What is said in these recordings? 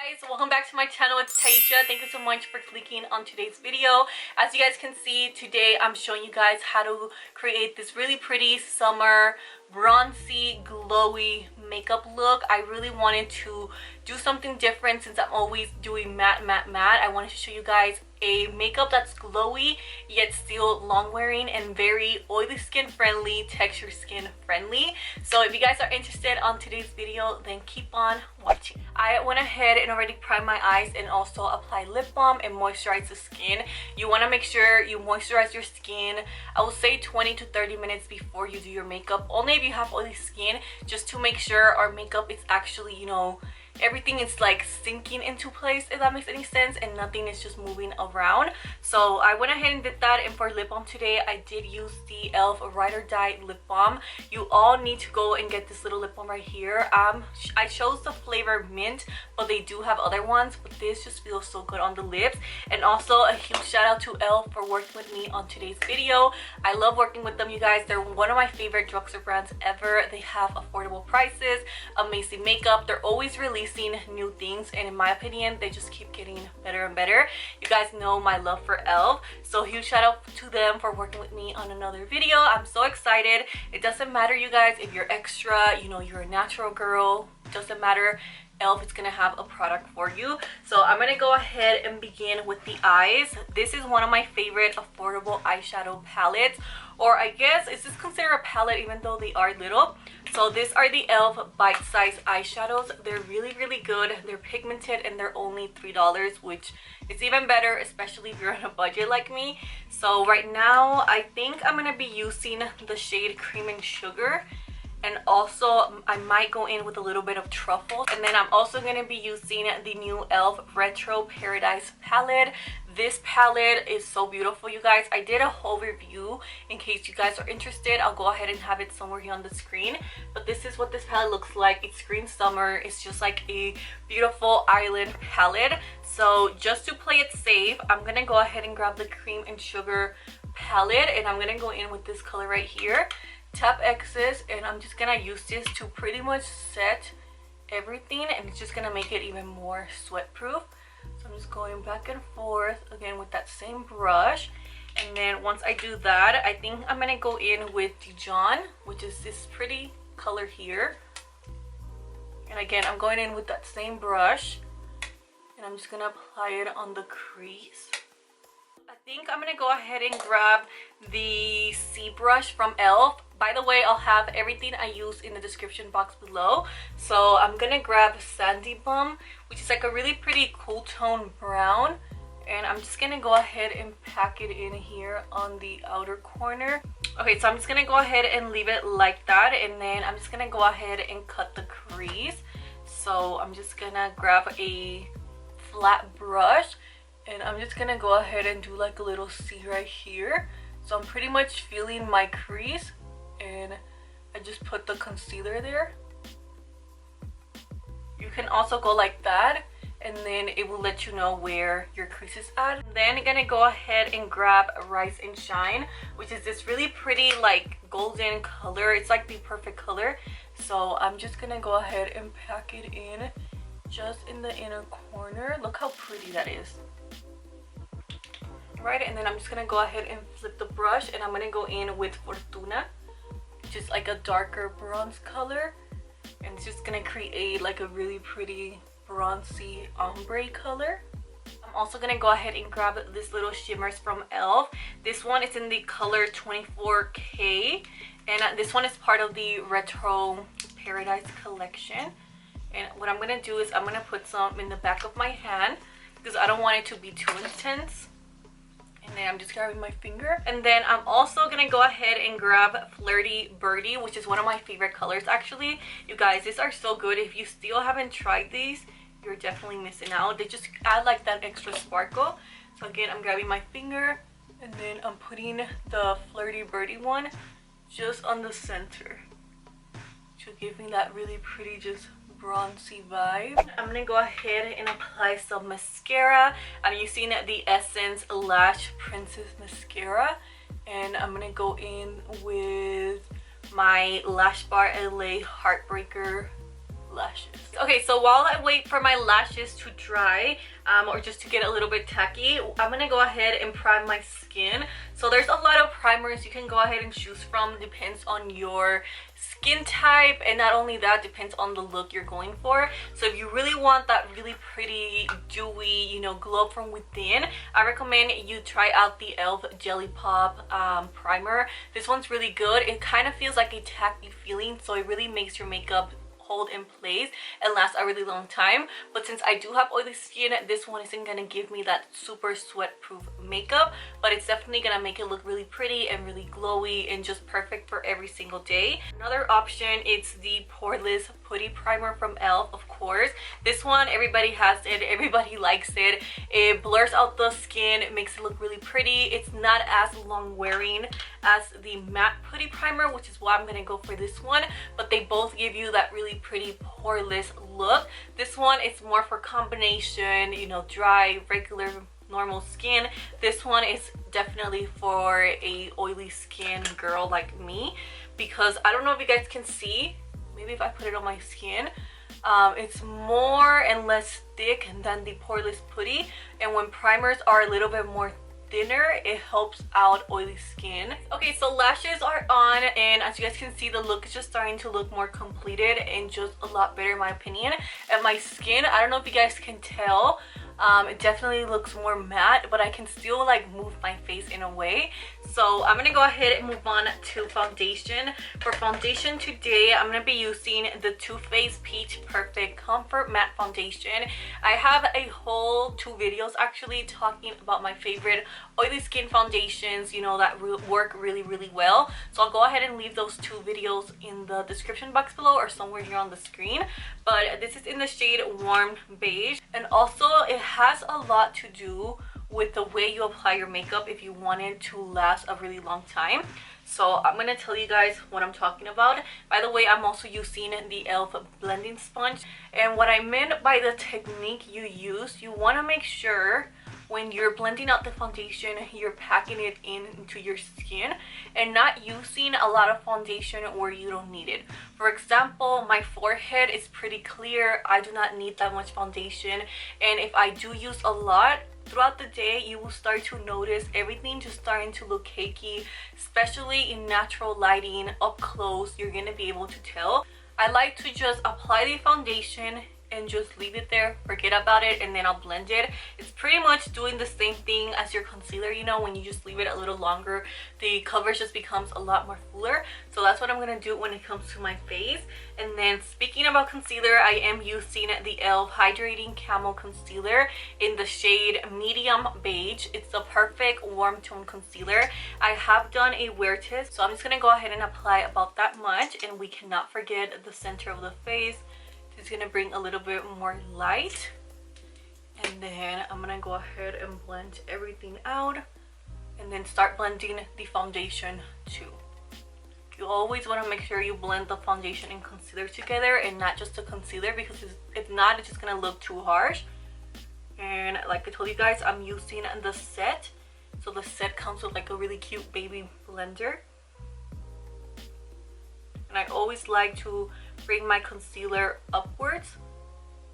Guys, welcome back to my channel. It's Taisha. Thank you so much for clicking on today's video. As you guys can see, today I'm showing you guys how to create this really pretty summer bronzy glowy makeup look. I really wanted to do something different since I'm always doing matte. I wanted to show you guys a makeup that's glowy yet still long wearing and very oily skin friendly, texture skin friendly. So if you guys are interested on today's video, then keep on watching. I went ahead and already primed my eyes and also applied lip balm and moisturized the skin. You want to make sure you moisturize your skin, I will say 20 to 30 minutes before you do your makeup, only if you have oily skin, just to make sure our makeup is actually, you know, everything is like sinking into place, if that makes any sense, and nothing is just moving around. So I went ahead and did that. And for lip balm today, I did use the e.l.f. Ride or Die lip balm. You all need to go and get this little lip balm right here. I chose the flavor mint, but they do have other ones, but this just feels so good on the lips. And also a huge shout out to e.l.f. for working with me on today's video. I love working with them, you guys. They're one of my favorite drugstore brands ever. They have affordable prices, amazing makeup. They're always releasing new things, and in my opinion, they just keep getting better and better. You guys know my love for e.l.f., so huge shout out to them for working with me on another video. I'm so excited. It doesn't matter, you guys, if you're extra, you know, you're a natural girl, doesn't matter. e.l.f. is gonna have a product for you. So I'm gonna go ahead and begin with the eyes. This is one of my favorite affordable eyeshadow palettes, or I guess is this considered a palette even though they are little. So these are the e.l.f. bite-sized eyeshadows. They're really good. They're pigmented and they're only $3, which is even better, especially if you're on a budget like me. So right now I think I'm gonna be using the shade Cream and Sugar, and also I might go in with a little bit of truffle. And then I'm also going to be using the new e.l.f. Retro Paradise palette. This palette is so beautiful, you guys. I did a whole review. In case you guys are interested, I'll go ahead and have it somewhere here on the screen. But this is what this palette looks like. It's green summer. It's just like a beautiful island palette. So just to play it safe, I'm going to go ahead and grab the Cream and Sugar palette, and I'm going to go in with this color right here. Tap excess, and I'm just gonna use this to pretty much set everything, and it's just gonna make it even more sweat proof. So I'm just going back and forth again with that same brush. And then once I do that, I think I'm gonna go in with Dijon, which is this pretty color here. And again, I'm going in with that same brush, and I'm just gonna apply it on the crease. I think I'm gonna go ahead and grab the C brush from e.l.f. By the way, I'll have everything I use in the description box below. So I'm gonna grab Sandy Bum, which is like a really pretty cool tone brown, and I'm just gonna go ahead and pack it in here on the outer corner. Okay, so I'm just gonna go ahead and leave it like that, and then I'm just gonna go ahead and cut the crease. So I'm just gonna grab a flat brush, and I'm just gonna go ahead and do like a little C right here. So I'm pretty much feeling my crease, and I just put the concealer there. You can also go like that, and then it will let you know where your crease is at. Then I'm gonna go ahead and grab Rise and Shine, which is this really pretty like golden color. It's like the perfect color. So I'm just gonna go ahead and pack it in just in the inner corner. Look how pretty that is. Right, and then I'm just gonna go ahead and flip the brush, and I'm gonna go in with Fortuna, which is like a darker bronze color, and it's just gonna create like a really pretty bronzy ombre color. I'm also gonna go ahead and grab this little shimmers from e.l.f. This one is in the color 24K, and this one is part of the Retro Paradise collection. And what I'm gonna do is I'm gonna put some in the back of my hand because I don't want it to be too intense. And then I'm just grabbing my finger, and then I'm also gonna go ahead and grab Flirty Birdie, which is one of my favorite colors actually. You guys, these are so good. If you still haven't tried these, you're definitely missing out. They just add like that extra sparkle. So again, I'm grabbing my finger, and then I'm putting the Flirty Birdie one just on the center to give me that really pretty just bronzy vibe. I'm gonna go ahead and apply some mascara. I'm using the Essence Lash Princess mascara, and I'm gonna go in with my Lash Bar LA Heartbreaker lashes. Okay, so while I wait for my lashes to dry, or just to get a little bit tacky, I'm gonna go ahead and prime my skin. So there's a lot of primers you can go ahead and choose from, depends on your skin type, and not only that, depends on the look you're going for. So if you really want that really pretty, dewy, you know, glow from within, I recommend you try out the e.l.f. Jelly Pop primer. This one's really good. It kind of feels like a tacky feeling, so it really makes your makeup hold in place and last a really long time. But since I do have oily skin, this one isn't gonna give me that super sweat proof makeup, but it's definitely gonna make it look really pretty and really glowy and just perfect for every single day. Another option is the poreless putty primer from e.l.f. Of course, this one everybody has it, everybody likes it. It blurs out the skin, it makes it look really pretty. It's not as long wearing as the matte putty primer, which is why I'm gonna go for this one, but they both give you that really pretty poreless look. This one is more for combination, you know, dry, regular, normal skin. This one is definitely for a oily skin girl like me, because I don't know if you guys can see, maybe if I put it on my skin, it's more and less thick than the poreless putty, and when primers are a little bit more thinner, it helps out oily skin. Okay, so lashes are on, and as you guys can see, the look is just starting to look more completed and just a lot better in my opinion. And my skin, I don't know if you guys can tell, it definitely looks more matte, but I can still like move my face in a way. So I'm gonna go ahead and move on to foundation. For foundation today, I'm gonna be using the Too Faced Peach Perfect Comfort Matte Foundation. I have a whole 2 videos actually talking about my favorite oily skin foundations, you know, that work really well. So I'll go ahead and leave those 2 videos in the description box below or somewhere here on the screen. But this is in the shade Warm Beige, and also it has a lot to do with the way you apply your makeup if you want it to last a really long time. So I'm gonna tell you guys what I'm talking about. By the way, I'm also using the e.l.f. blending sponge, and what I meant by the technique you use, you want to make sure when you're blending out the foundation, you're packing it into your skin and not using a lot of foundation where you don't need it. For example, my forehead is pretty clear. I do not need that much foundation, and if I do use a lot throughout the day, you will start to notice everything just starting to look cakey, especially in natural lighting. Up close, you're gonna be able to tell. I like to just apply the foundation and just leave it there, forget about it, and then I'll blend it. It's pretty much doing the same thing as your concealer, you know, when you just leave it a little longer, the coverage just becomes a lot more fuller. So that's what I'm gonna do when it comes to my face. And then speaking about concealer, I am using the e.l.f. Hydrating Camo Concealer in the shade Medium Beige. It's a perfect warm tone concealer. I have done a wear test, so I'm just gonna go ahead and apply about that much, and we cannot forget the center of the face. It's gonna bring a little bit more light, and then I'm gonna go ahead and blend everything out and then start blending the foundation too. You always want to make sure you blend the foundation and concealer together and not just the concealer, because if not, it's just gonna look too harsh. And like I told you guys, I'm using the set, so the set comes with like a really cute baby blender, and I always like to bring my concealer upwards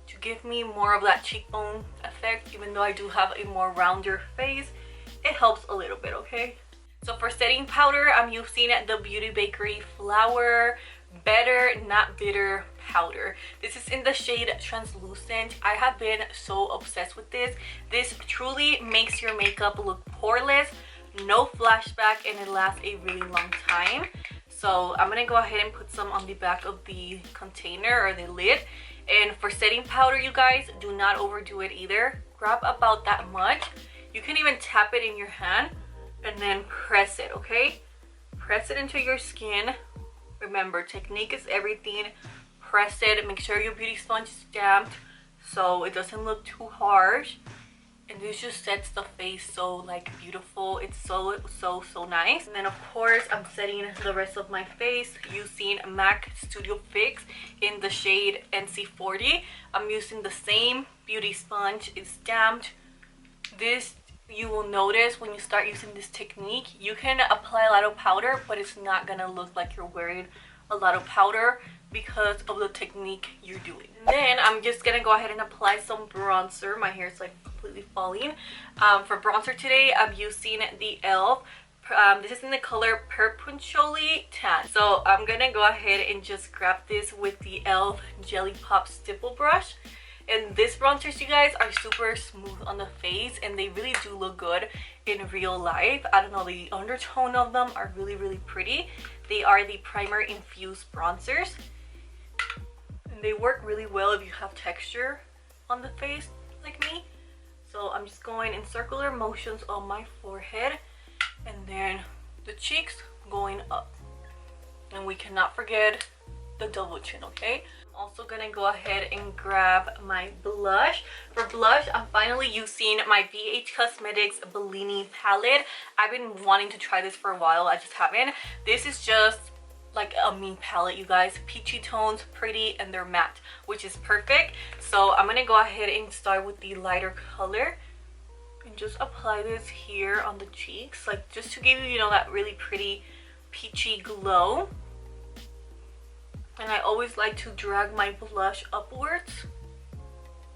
to give me more of that cheekbone effect. Even though I do have a more rounder face, it helps a little bit, okay? So for setting powder, I'm using the Beauty Bakery Flower Better Not Bitter powder. This is in the shade Translucent. I have been so obsessed with this. This truly makes your makeup look poreless, no flashback, and it lasts a really long time. So I'm gonna go ahead and put some on the back of the container or the lid. And for setting powder, you guys, do not overdo it either. Grab about that much. You can even tap it in your hand and then press it, okay? Press it into your skin. Remember, technique is everything. Press it. Make sure your beauty sponge is damped so it doesn't look too harsh. And this just sets the face so like beautiful. It's so nice. And then of course I'm setting the rest of my face using MAC Studio Fix in the shade NC40. I'm using the same beauty sponge. It's damped. This, you will notice when you start using this technique, you can apply a lot of powder, but it's not gonna look like you're wearing a lot of powder, because of the technique you're doing. Then I'm just gonna go ahead and apply some bronzer. My hair is like completely falling. For bronzer today, I'm using the e.l.f. This is in the color Purple Tan. So I'm gonna go ahead and just grab this with the e.l.f. Jelly Pop Stipple brush. And these bronzers, you guys, are super smooth on the face and they really do look good in real life. I don't know, the undertone of them are really pretty. They are the primer infused bronzers and they work really well if you have texture on the face like me. So I'm just going in circular motions on my forehead and then the cheeks going up. And we cannot forget the double chin, okay? I'm also gonna go ahead and grab my blush. For blush, I'm finally using my BH Cosmetics Bellini palette. I've been wanting to try this for a while, I just haven't. This is just like a me palette, you guys. Peachy tones, pretty, and they're matte, which is perfect. So I'm gonna go ahead and start with the lighter color and just apply this here on the cheeks, like just to give you, you know, that really pretty peachy glow. And I always like to drag my blush upwards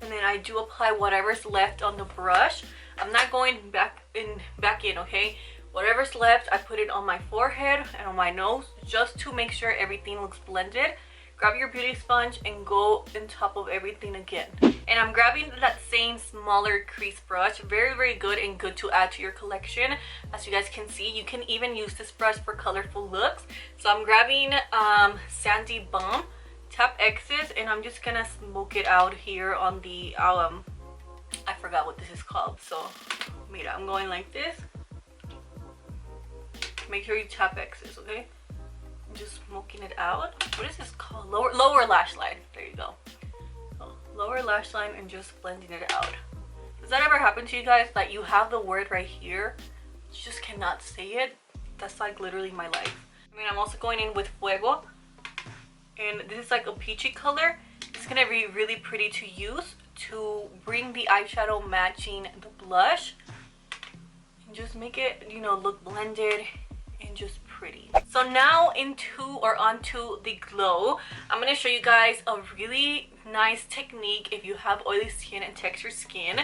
and then I do apply whatever's left on the brush. I'm not going back in, okay? Whatever's left, I put it on my forehead and on my nose just to make sure everything looks blended. Grab your beauty sponge and go on top of everything again. And I'm grabbing that same smaller crease brush. Very good and good to add to your collection. As you guys can see, you can even use this brush for colorful looks. So I'm grabbing Sandy Balm, tap excess, and I'm just gonna smoke it out here on the I forgot what this is called. So mira, I'm going like this. Make sure you tap excess, okay? I'm just smoking it out. What is this called? Lower lash line. There you go. So, lower lash line and just blending it out. Does that ever happen to you guys that you have the word right here, you just cannot say it? That's like literally my life. I mean, I'm also going in with Fuego, and this is like a peachy color. It's gonna be really pretty to use to bring the eyeshadow matching the blush and just make it, you know, look blended and just pretty. So now onto the glow. I'm gonna show you guys a really nice technique if you have oily skin and textured skin.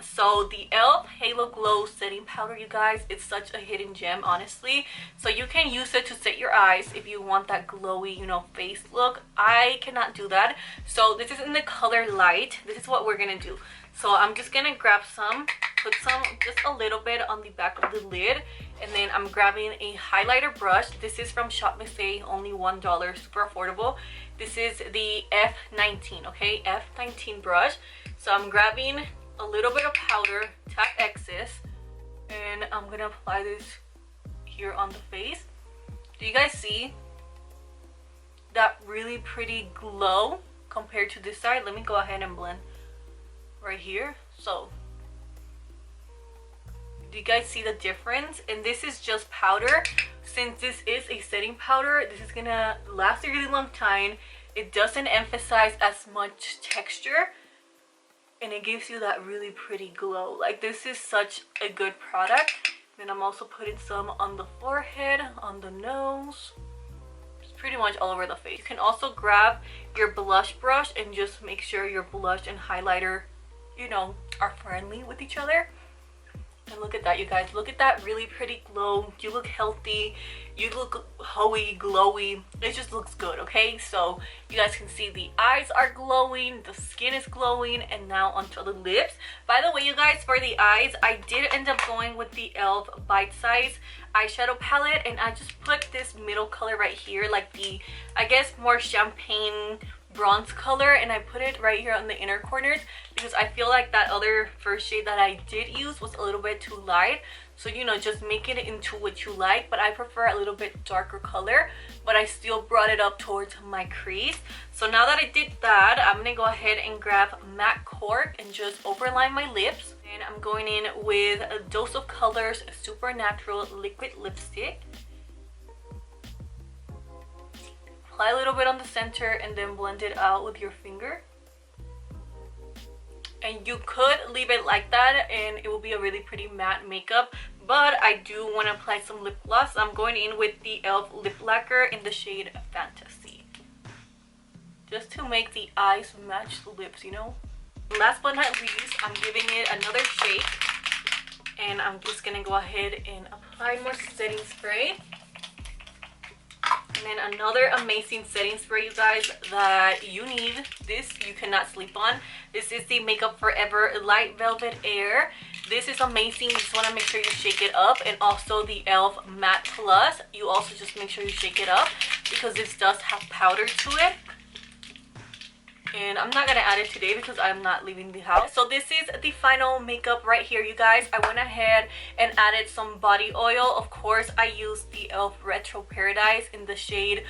So the e.l.f. Halo Glow setting powder, you guys, it's such a hidden gem, honestly. So you can use it to set your eyes if you want that glowy, you know, face look. I cannot do that, so this is in the color Light. This is what we're gonna do. So I'm just gonna grab some, put some, just a little bit on the back of the lid, and then I'm grabbing a highlighter brush. This is from Shop Miss A, only $1, super affordable. This is the F19, okay, F19 brush. So I'm grabbing a little bit of powder, tap excess, and I'm gonna apply this here on the face. Do you guys see that really pretty glow compared to this side? Let me go ahead and blend right here. So do you guys see the difference? And this is just powder. Since this is a setting powder, this is gonna last a really long time. It doesn't emphasize as much texture and it gives you that really pretty glow. Like, this is such a good product. Then I'm also putting some on the forehead, on the nose, just pretty much all over the face. You can also grab your blush brush and just make sure your blush and highlighter, you know, are friendly with each other. And look at that, you guys. Look at that really pretty glow. You look healthy. You look hoey, glowy. It just looks good, okay? So you guys can see the eyes are glowing, the skin is glowing, and now onto the lips. By the way, you guys, for the eyes, I did end up going with the e.l.f. Bite Size eyeshadow palette, and I just put this middle color right here, like the, I guess, more champagne bronze color, and I put it right here on the inner corners because I feel like that other first shade that I did use was a little bit too light. So, you know, just make it into what you like, but I prefer a little bit darker color, but I still brought it up towards my crease. So now that I did that, I'm gonna go ahead and grab matte cork and just overline my lips. And I'm going in with a Dose of Colors Supernatural Liquid Lipstick. Apply a little bit on the center and then blend it out with your finger. And you could leave it like that and it will be a really pretty matte makeup, but I do want to apply some lip gloss. I'm going in with the e.l.f. lip lacquer in the shade Fantasy. just to make the eyes match the lips, you know. Last but not least, I'm giving it another shake, and I'm just gonna go ahead and apply more setting spray. And then another amazing setting spray, you guys, that you need. This you cannot sleep on. This is the Makeup Forever Light Velvet Air. This is amazing. You just want to make sure you shake it up. And also the e.l.f. Matte Plus. You also just make sure you shake it up because this does have powder to it. And I'm not gonna add it today because I'm not leaving the house. So this is the final makeup right here, you guys. I went ahead and added some body oil. Of course, I used the e.l.f. Retro Paradise in the shade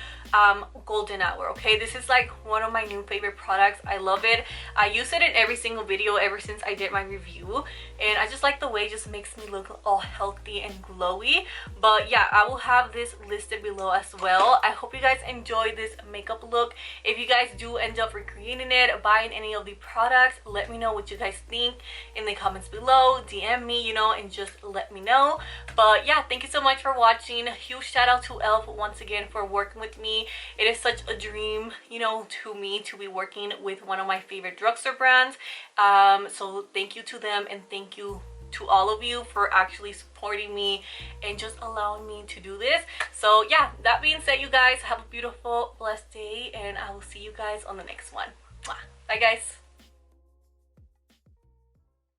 Golden Hour. Okay, this is like one of my new favorite products. I love it. I use it in every single video ever since I did my review, and I just like the way it just makes me look all healthy and glowy. But yeah, I will have this listed below as well. I hope you guys enjoy this makeup look. If you guys do end up recreating it, buying any of the products, let me know what you guys think in the comments below. DM me, you know, and just let me know. But yeah, thank you so much for watching. Huge shout out to e.l.f. once again for working with me. It is such a dream, you know, to me to be working with one of my favorite drugstore brands. So thank you to them, and thank you to all of you for actually supporting me and just allowing me to do this. So yeah, that being said, you guys have a beautiful, blessed day, and I will see you guys on the next one. Bye guys.